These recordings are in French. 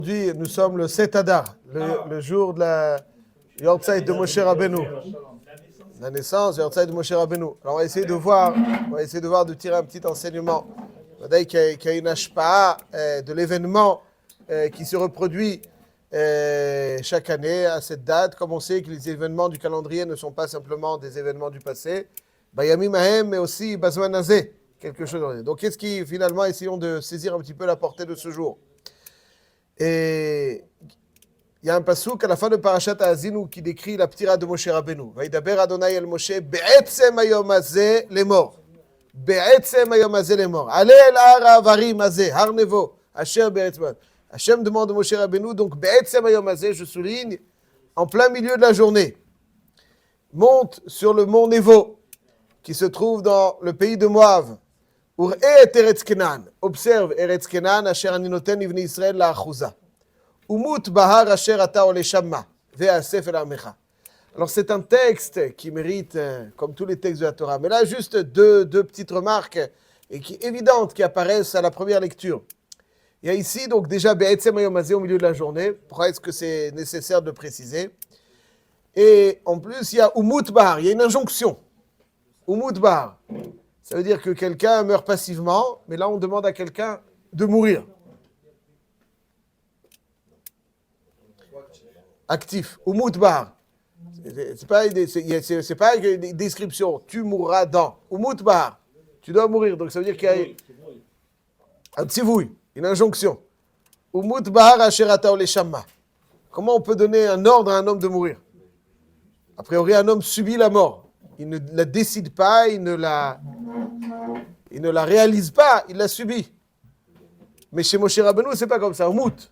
Aujourd'hui, nous sommes le 7 Adar, le jour de la Yortzeit de Moshe Rabbeinu. La naissance de Yortzeit de Moshe Rabbeinu. Alors, on va essayer de voir, de tirer un petit enseignement. Qu'il y a une hashpa'a de l'événement qui se reproduit chaque année à cette date. Comme on sait que les événements du calendrier ne sont pas simplement des événements du passé, Bayamim Ahem, mais aussi Bazman Azeh, quelque chose. Donc, qu'est-ce qui, finalement, essayons de saisir un petit peu la portée de ce jour. Et il y a un passouk à la fin de Parashat Ha'azinu qui décrit la ptira de Moshe Rabbeinu. Vaïdaber Adonai el Moshe be'etzem hayom hazeh lemor. Be'etzem hayom hazeh lemor. Allez el har havarim hazeh, har nevo, asher be'etzman. Hachem demande à Moshe Rabbeinu, donc be'etzem hayom hazeh, je souligne, en plein milieu de la journée, monte sur le mont Nevo, qui se trouve dans le pays de Moab. Eretz Kenan. Observe Eretz Kenan, asher ani noten livnei Israël la'achuza. Umut bahar asher ata ole shamma ve'asef el amecha. Alors c'est un texte qui mérite, comme tous les textes de la Torah, mais là juste deux petites remarques évidentes qui apparaissent à la première lecture. Il y a ici donc déjà Be'etzem hayom hazeh au milieu de la journée. Pourquoi est-ce que c'est nécessaire de préciser? Et en plus il y a Umut bahar, il y a une injonction. Umut bahar. Ça veut dire que quelqu'un meurt passivement, mais là on demande à quelqu'un de mourir. Actif. Umut bahar. C'est pas une description. Tu mourras dans. Umut bahar. Tu dois mourir. Donc ça veut dire qu'il y a un tzivouï, une injonction. Umut bahar asher ata ole shamma. Comment on peut donner un ordre à un homme de mourir? A priori, un homme subit la mort. Il ne la décide pas, il ne la réalise pas, il la subit. Mais chez Moshe Rabbeinu, c'est pas comme ça, Umut.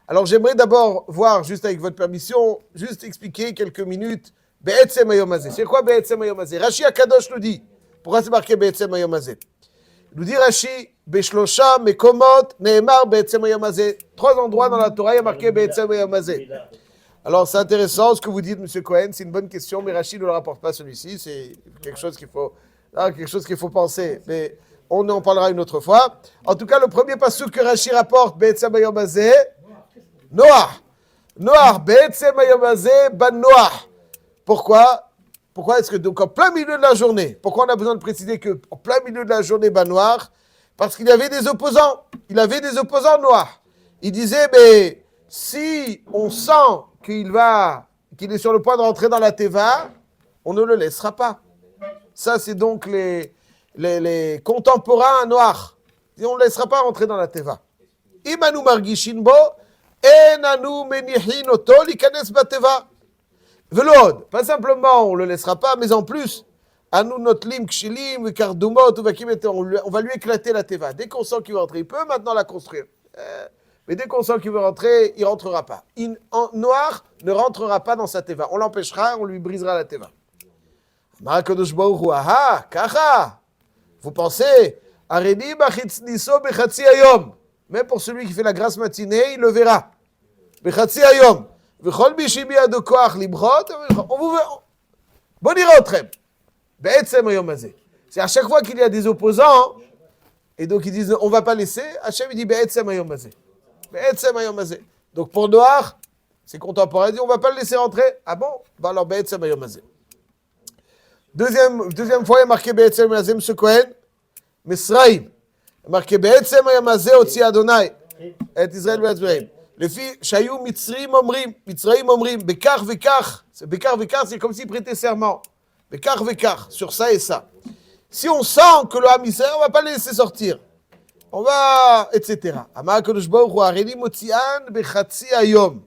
Alors j'aimerais d'abord voir, juste avec votre permission, juste expliquer quelques minutes, Be'etzem hayom hazeh. C'est quoi Be'etzem hayom hazeh? Rashi Akadosh nous dit, pourquoi c'est marqué Be'etzem hayom hazeh? Il nous dit Rashi, Beshlosha mekomot ne'emar Be'etzem hayom hazeh. 3 endroits dans la Torah, il y a marqué Be'etzem hayom hazeh. Alors, c'est intéressant ce que vous dites, M. Cohen, c'est une bonne question, mais Rachid ne le rapporte pas celui-ci, c'est quelque chose qu'il faut penser, mais on en parlera une autre fois. En tout cas, le premier passouk que Rachid rapporte, Be'etzem hayom hazeh, Noah, Be'etzem hayom hazeh, ban Noah. Pourquoi est-ce que, donc, en plein milieu de la journée, pourquoi on a besoin de préciser qu'en plein milieu de la journée, ban Noah? Parce qu'il y avait des opposants, Noah. Il disait, mais si on sent qu'il est sur le point de rentrer dans la Teva, on ne le laissera pas. Ça, c'est donc les contemporains noirs. On ne le laissera pas rentrer dans la Teva. Imanu margishin bo, enanu menichin oto likanes bateva. Velod, pas simplement on ne le laissera pas, mais en plus, anu notlim kshilim vikardumot uvakim, on va lui éclater la Teva. Dès qu'on sent qu'il va rentrer, il peut maintenant la construire. Mais dès qu'on sent qu'il veut rentrer, il ne rentrera pas. En noir ne rentrera pas dans sa teva. On l'empêchera, on lui brisera la teva. Ma'akadosh baruch hu, aha, kacha. Vous pensez, areni bachitz-niso bechatzi hayom. Même pour celui qui fait la grâce matinée, il le verra. Bechatzi hayom. V'chol bishi biyado koach libchot. On vous veut. Bon ira otrem. Be'etzem hayom hazeh. C'est à chaque fois qu'il y a des opposants, et donc ils disent, on ne va pas laisser, Hachem il dit, Be'etzem hayom hazeh. Donc pour Noach, c'est contemporain, il dit on ne va pas le laisser rentrer. Ah bon? Bah alors Be'etzem hayom hazeh. Deuxième fois, il y a marqué Be'etzem hayom hazeh, M. Cohen, Misraïm. Il y a marqué Be'etzem hayom hazeh otzi Adonai, et Israël be'atzmaim. Les filles, Shayu Mitzraïm omrim, Bekar vekar. Bekar vekar, c'est comme s'il prêtait serment. Bekar vekar, sur ça et ça. Si on sent que le Ham Israël, on ne va pas le laisser sortir. On va, etc. Amar HaKadosh Baruch Hu, הריני מוציאן בחצי היום,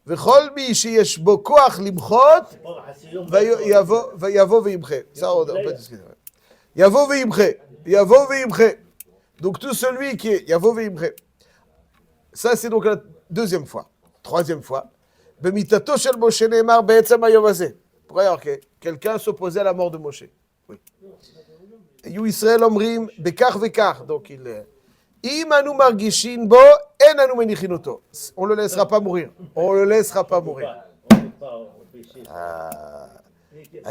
וכל מי שיש בו כוח למחות, ויבוא וימחה. Ça, on peut discuter. יבוא וימחה. Donc tout celui qui est יבוא וימחה. Ça, c'est donc la deuxième fois. Troisième fois. במיתתו של משה נאמר בעצם היום הזה. Pourquoi alors que quelqu'un s'opposait à la mort de Moshe? Oui. Yu Israël omrim bekar vekar. Donc il im anu margishin bo en anu menichin oto. On le laissera pas mourir.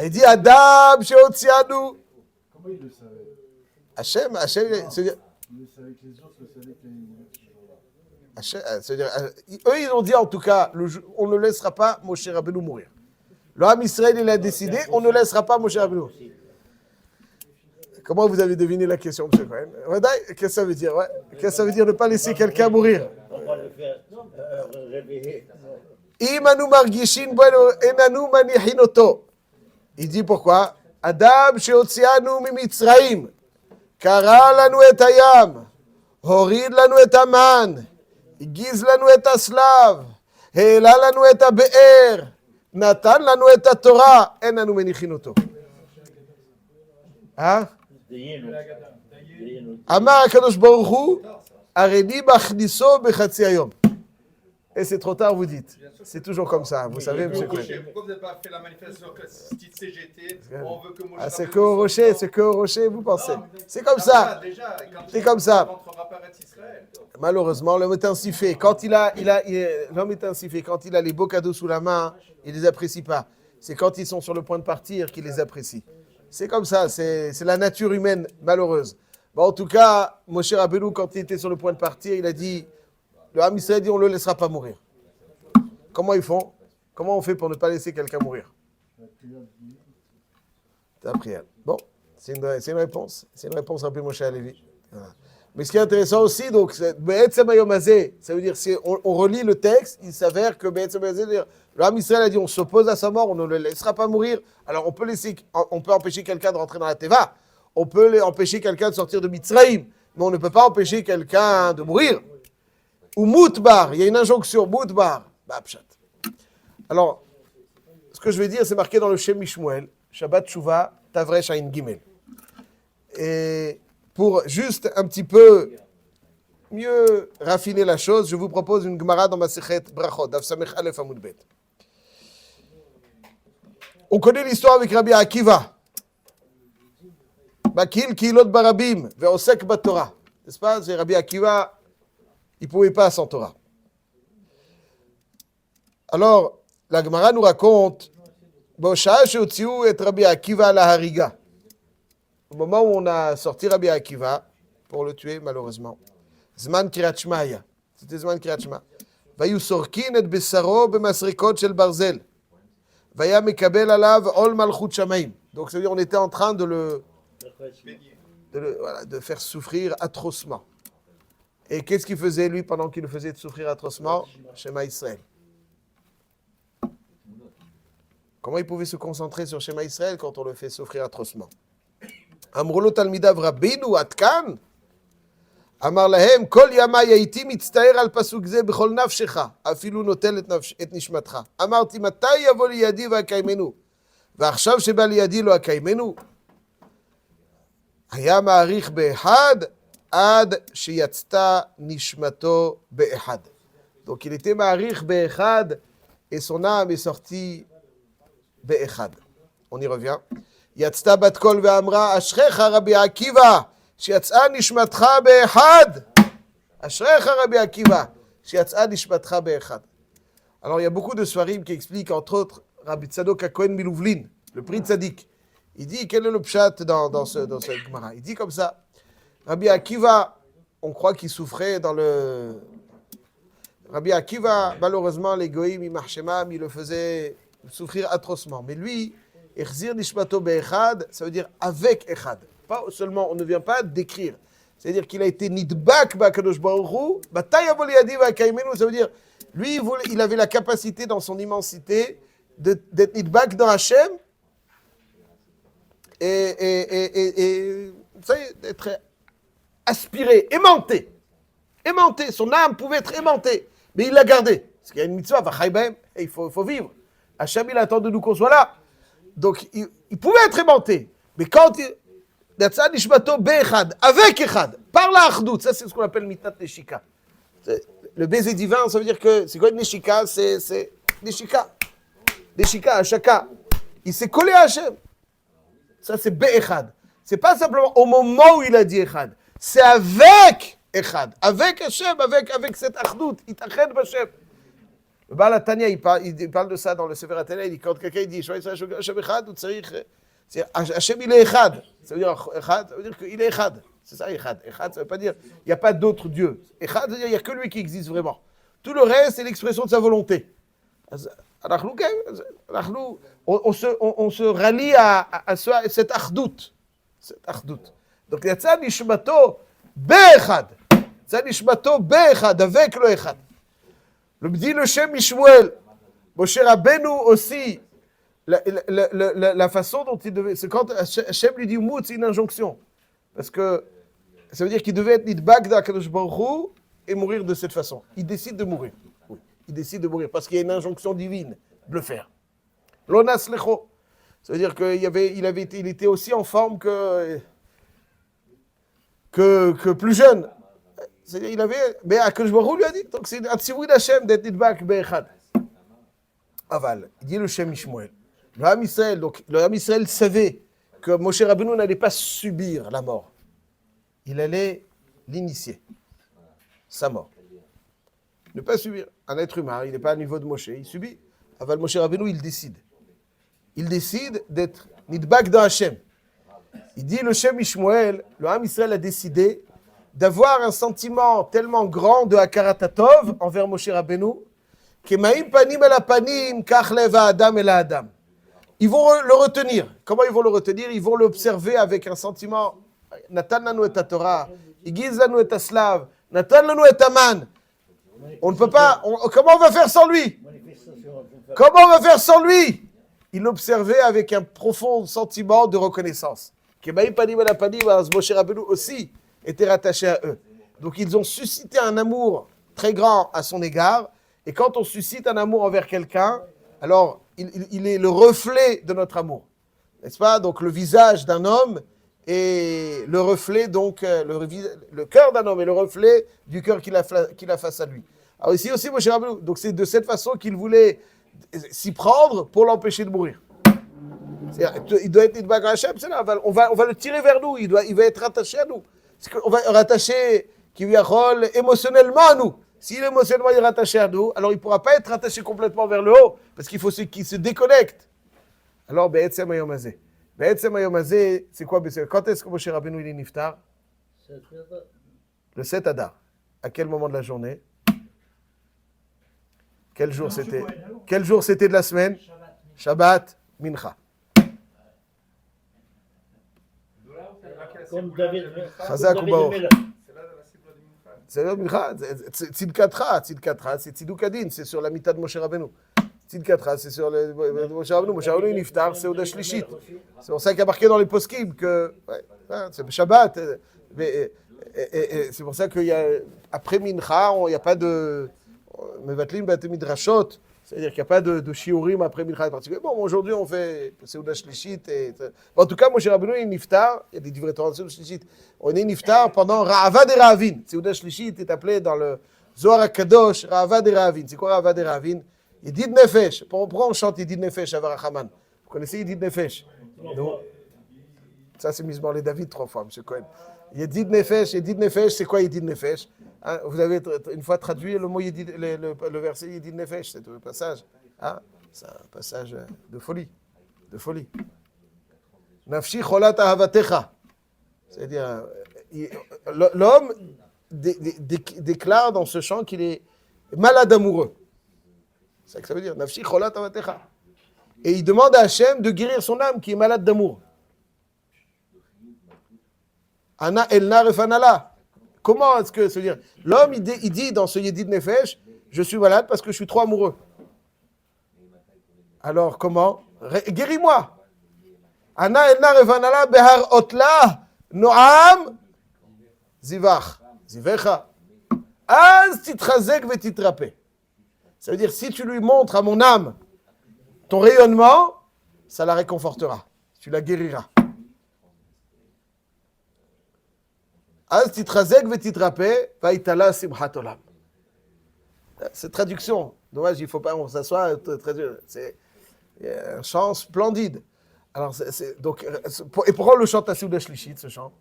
Il dit Adam sheotzianu. Comment il le savait? Hachem, Il le savait que les autres le savaient qu'il y avait une C'est-à-dire, eux, ils ont dit en tout cas, on ne laissera pas Moshe Rabbeinu mourir. L'homme Israël, il a décidé, on ne laissera pas Moshe Rabbeinu. Comment vous avez deviné la question, M. Cohen? Qu'est-ce que ça veut dire? Ouais. Qu'est-ce que ça veut dire ne pas laisser quelqu'un mourir? On va le faire réveiller. Imanu margishin bueno enanu manihinoto. Il dit pourquoi? Adam sheotzianu mimitzraim. Kara lanu et hayam. Horid lanu et aman. Giz lanu et aslav. Hela lanu et habe'er. Natan lanu et haTorah. Enanu manichinoto. Hein? Amar HaKadosh Baruch Hu, Areni bachniso bechatzi hayom. Et c'est trop tard, vous dites. C'est toujours comme ça, vous savez, M. Cohen. Pourquoi vous n'avez pas fait la manifestation petite CGT? On veut que Moshe C'est qu'au rocher, vous pensez. C'est comme ça. C'est comme ça. Malheureusement, l'homme est ainsi fait. Quand l'homme est ainsi fait. Quand il a les beaux cadeaux sous la main, il ne les apprécie pas. C'est quand ils sont sur le point de partir qu'il les apprécie. C'est comme ça, c'est la nature humaine malheureuse. Bon, en tout cas, Moshe Rabbeinu, quand il était sur le point de partir, il a dit, le Ham Israël dit, on ne le laissera pas mourir. Comment ils font? Comment on fait pour ne pas laisser quelqu'un mourir? La prière. Bon, c'est une réponse. C'est une réponse un peu Moshe Alevi. Voilà. Mais ce qui est intéressant aussi, donc, Be'etzem Hayom Hazeh, ça veut dire, si on relit le texte, il s'avère que Be'etzem Hayom Hazeh, le Ham Israël a dit, on s'oppose à sa mort, on ne le laissera pas mourir. Alors, on peut empêcher quelqu'un de rentrer dans la Teva, on peut empêcher quelqu'un de sortir de Mitzraïm, mais on ne peut pas empêcher quelqu'un de mourir. Ou Moutbar, il y a une injonction, Moutbar. Bah, pshat. Alors, ce que je vais dire, c'est marqué dans le Shem Mishmuel, Shabbat Shuvah, Tavresh Ayin Gimel. Et pour juste un petit peu mieux raffiner la chose, je vous propose une Gemara dans Masechet Brachot, Daf Samech Aleph Amud Bet. On connaît l'histoire avec Rabbi Akiva. Bakil Kilot Barabim, Ve'osek Batorah. N'est-ce pas? C'est Rabbi Akiva, il ne pouvait pas sans Torah. Alors, la Gemara nous raconte, Bosha Sheotziu et Rabbi Akiva à la Hariga. Au moment où on a sorti Rabbi Akiva, pour le tuer malheureusement, Zman Kirat Shmaya, c'était Zman Kirat Shma. Vayu sorkin et besaro bemasrikot shel barzel. Vaya mekabel alav ol malchut shamaim. Donc, c'est-à-dire, on était en train de faire souffrir atrocement. Et qu'est-ce qu'il faisait, lui, pendant qu'il le faisait souffrir atrocement? Shema Israël. Comment il pouvait se concentrer sur Shema Israël quand on le fait souffrir atrocement? Amrolo talmidav Rabbeinu atkan. Amar lahem kol yama yaiti mitztaer al pasuk ze bechol nafshecha afilu notel et nishmatcha. Amarti matai yavo liyadi v'akaimenu ועכשיו שבא לידי לא אקיימנו. היה מעריך באחד עד שיצתה נשמתו באחד. Donc il était מעריך באחד et son âme est sortie באחד. On y revient. יצתה בת קול ואמרה אשריך רבי עקיבא שיצאה נשמתך באחד. אשריך רבי עקיבא שיצאה נשמתך באחד. Alors il y a beaucoup de svarim qui expliquent entre autres Rabbi Tzadok HaKohen Milouvlin, le prix de Tzadik. Il dit, quel est le pshat dans cette Gemara? Il dit comme ça, Rabbi Akiva, on croit qu'il souffrait dans le... Rabbi Akiva, malheureusement, les goïm, il le faisait souffrir atrocement. Mais lui, Echzir Nishmato Be'echad, ça veut dire avec Echad. Pas seulement, on ne vient pas décrire. C'est-à-dire qu'il a été Nidbak Ba'kadosh Baruch Hu, Batayavo Liyadi Va'kaimenu, ça veut dire, lui, il avait la capacité dans son immensité d'être Nidbak dans Hachem, et vous savez, d'être aspiré, aimanté. Aimanté, son âme pouvait être aimantée, mais il l'a gardé. Parce qu'il y a une mitzvah, il faut vivre. Hachem, il attend de nous qu'on soit là. Donc, il pouvait être aimanté. Mais quand il... avec Echad, par la Achdout, ça c'est ce qu'on appelle Mitat Neshika. Le baiser divin, ça veut dire que c'est quoi une Neshika? C'est Neshika. Neshika, Hashaka. Il s'est collé à Hachem. Ça, c'est Be'echad. C'est pas simplement au moment où il a dit Echad. C'est avec Echad. Avec Hachem, avec cette Achdout. Il t'achède Hachem. Le Baal HaTanya, il parle de ça dans le Sefer HaTanya. Il dit, quand quelqu'un dit Hachem Echad, Hachem il est Echad. Ça veut dire Echad, ça veut dire qu'il est Echad. C'est ça, Echad. Echad, ça veut pas dire il n'y a pas d'autres dieux. Echad, ça veut dire il n'y a que lui qui existe vraiment. Tout le reste, c'est l'expression de sa volonté. On se rallie à cette achdout. Donc, Yatsa Nishmato Be'echad. Yatsa Nishmato Be'echad, avec le Echad. Le dit le Shem Mishmuel. Moshe Rabbeinu aussi, la façon dont il devait. C'est quand Hachem lui dit Mout, c'est une injonction. Parce que ça veut dire qu'il devait être Nidbak d'Akadosh Baruch Hu et mourir de cette façon. Il décide de mourir. Oui. Il décide de mourir parce qu'il y a une injonction divine de le faire. Lonas Lecho. Ça veut dire qu'il était aussi en forme que plus jeune. C'est-à-dire il avait. Mais Akadosh Baruch Hu lui a dit. Donc c'est un tzivoui d'Hachem d'être Nidbak Be'echad. Aval, il dit le Shem Ishmuel. Le Ham Israël, donc le Ham Israël savait que Moshe Rabbeinu n'allait pas subir la mort. Il allait l'initier. Sa mort. Ne pas subir. Un être humain, il n'est pas à niveau de Moshe, il subit. Aval Moshe Rabbeinu, il décide. Il décide d'être Nidbak dans Hachem. Il dit le Shem Ishmuel, le Ham Israël a décidé d'avoir un sentiment tellement grand de Hakarat envers Moshe Rabbeinu. Ils vont le retenir. Comment ils vont le retenir? Ils vont l'observer avec un sentiment. Natan lanu et Torah, Igiz lanu et Slav, Natan lanu et Aman. On ne peut pas. Comment on va faire sans lui? Comment on va faire sans lui? Il l'observait avec un profond sentiment de reconnaissance. Moshe Rabbeinu aussi était rattaché à eux. Donc ils ont suscité un amour très grand à son égard. Et quand on suscite un amour envers quelqu'un, alors il est le reflet de notre amour. N'est-ce pas? Donc le visage d'un homme est le reflet, donc le cœur d'un homme est le reflet du cœur qu'il a face à lui. Alors ici aussi, Moshe Rabbeinu, donc c'est de cette façon qu'il voulait s'y prendre pour l'empêcher de mourir. Il doit être Nidbak Hashem, c'est là, on va le tirer vers nous, il va être rattaché à nous. On va rattacher émotionnellement à nous. S'il émotionnellement est rattaché à nous, alors il ne pourra pas être rattaché complètement vers le haut, parce qu'il faut qu'il se déconnecte. Alors, Be'etzem Hayom Hazeh. Be'etzem Hayom Hazeh, c'est quoi? Quand est-ce que Moshe Rabbeinu il est niftar? Le 7 Adar. À quel moment de la journée? Quel jour c'était? Quel jour c'était de la semaine? Shabbat, Mincha. Comme David. Chazak ou Baruch. C'est le Mincha, Tzidkatra, c'est Tziduk Adin, c'est sur la mitad de Moshe Rabbeinu. Tzidkatra, c'est sur Moshe Rabbeinu. Moshe Rabbeinu, il niftar, c'est Ouda Shlishit. C'est pour ça qu'il y a marqué dans les poskim que c'est Shabbat. C'est pour ça qu'il y a, après Mincha, il n'y a pas de Mevatlin Bate Midrashot, c'est-à-dire qu'il n'y a pas de shiurim après Mincha en particulier. Bon, aujourd'hui, on fait Seuda Shlishit. En tout cas, Moshe Rabbeinu est niftar. Il y a des divres Torah Seuda Shlishit. On est niftar pendant Ra'ava de Ra'avin. Seuda Shlishit est appelé dans le Zohar HaKadosh Ra'ava de Ra'avin. C'est quoi Ra'ava de Ra'avin? Yedid Nefesh. Pourquoi on chante Yedid Nefesh à Varachaman? Vous connaissez Yedid Nefesh? Non. Ça, c'est Mismor les David 3 fois, M. Cohen. Yedid Nefesh, c'est quoi Yedid Nefesh? Hein, vous avez une fois traduit le mot le verset Yedid Nefesh, c'est le passage. Hein, c'est un passage de folie. De folie. Nafshi cholat ahavatecha. C'est-à-dire, l'homme déclare dans ce chant qu'il est malade amoureux. C'est ça que ça veut dire. Nafshi cholat ahavatecha. Et il demande à Hachem de guérir son âme qui est malade d'amour. Ana elna refanala. Comment est-ce que, c'est-à-dire, l'homme, il dit dans ce Yedid Nefesh, je suis malade parce que je suis trop amoureux. Alors, comment? Guéris-moi. Ana elna refanala behar otla noam zivach. Zivecha. Az titrazek vetitrape. Ça veut dire, si tu lui montres à mon âme ton rayonnement, ça la réconfortera. Tu la guériras. Az titrazek vetitrape, vaitala simchat olam. Cette traduction, dommage, il ne faut pas, on s'assoit, c'est un chant splendide. Alors, donc, et pourquoi on le chante à Seuda Shlishit, ce chant?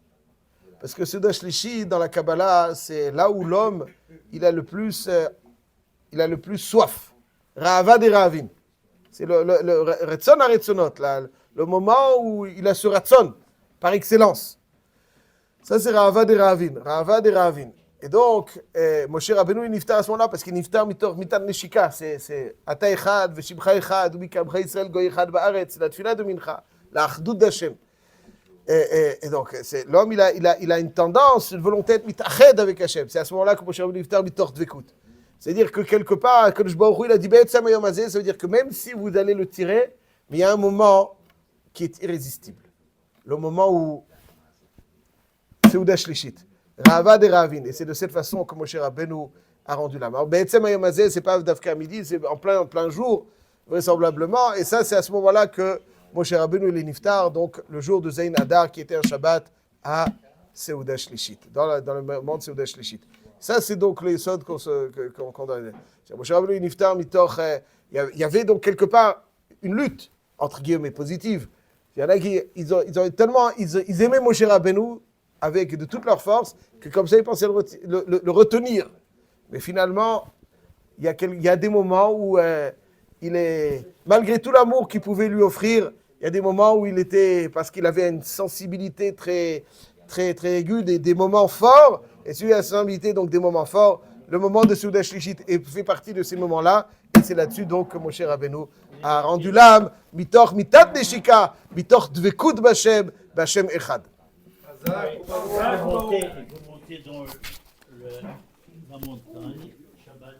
Parce que Seuda Shlishit, dans la Kabbalah, c'est là où l'homme, il a le plus soif. Ra'ava de Ra'avin. C'est le Retzon à Retzonot, le moment où il a ce Ratzon, par excellence. Ça, c'est Rahava de Rahavin. Rahava de Rahavin. Et donc, Moshe Rabbeinu, il niftar à ce moment-là, parce qu'il niftar mitan neshika. C'est Ata Echad, Veshibcha Echad, Ubikabcha Israël, Goy Echad Baaretz. C'est la tefila de Mincha, la Achdut d'Hashem. Et donc, l'homme, il a une tendance, une volonté d'être mitached avec Hachem. C'est à ce moment-là que Moshe Rabbeinu niftar mitor dvekut. C'est-à-dire que quelque part, Kadosh Baruch Hu, il a dit Be'etzem hayom hazeh, ça veut dire que même si vous allez le tirer, mais il y a un moment qui est irrésistible. Le moment où Seuda Shlishit. Rahava de Rahavin. Et c'est de cette façon que Moshe Rabbeinu a rendu l'âme. Alors, Be'etzem hayom hazeh, c'est pas Dafka midi, c'est en plein jour, vraisemblablement. Et ça, c'est à ce moment-là que Moshe Rabbeinu est niftar, donc le jour de Zayin Adar, qui était un Shabbat à Seuda Shlishit, dans le moment de Seuda Shlishit. Ça, c'est donc les sods qu'on donne. Moshe Rabbeinu est niftar, mitoch. Il y avait donc quelque part une lutte, entre guillemets, positive. Il y en a qui ils aimaient Moshe Rabbeinu avec de toute leur force, que comme ça, ils pensaient le retenir. Mais finalement, il y a des moments où malgré tout l'amour qu'il pouvait lui offrir, il y a des moments où il était, parce qu'il avait une sensibilité très, très, très aiguë, des moments forts, et celui à la sensibilité, donc des moments forts, le moment de Seuda Shlishit fait partie de ces moments-là, et c'est là-dessus donc que Moshe Rabbeinu a rendu l'âme, mitor mitat neshika, mitor dvekut b'Hashem, b'Hashem echad. Il faut monter dans la montagne, Shabbat.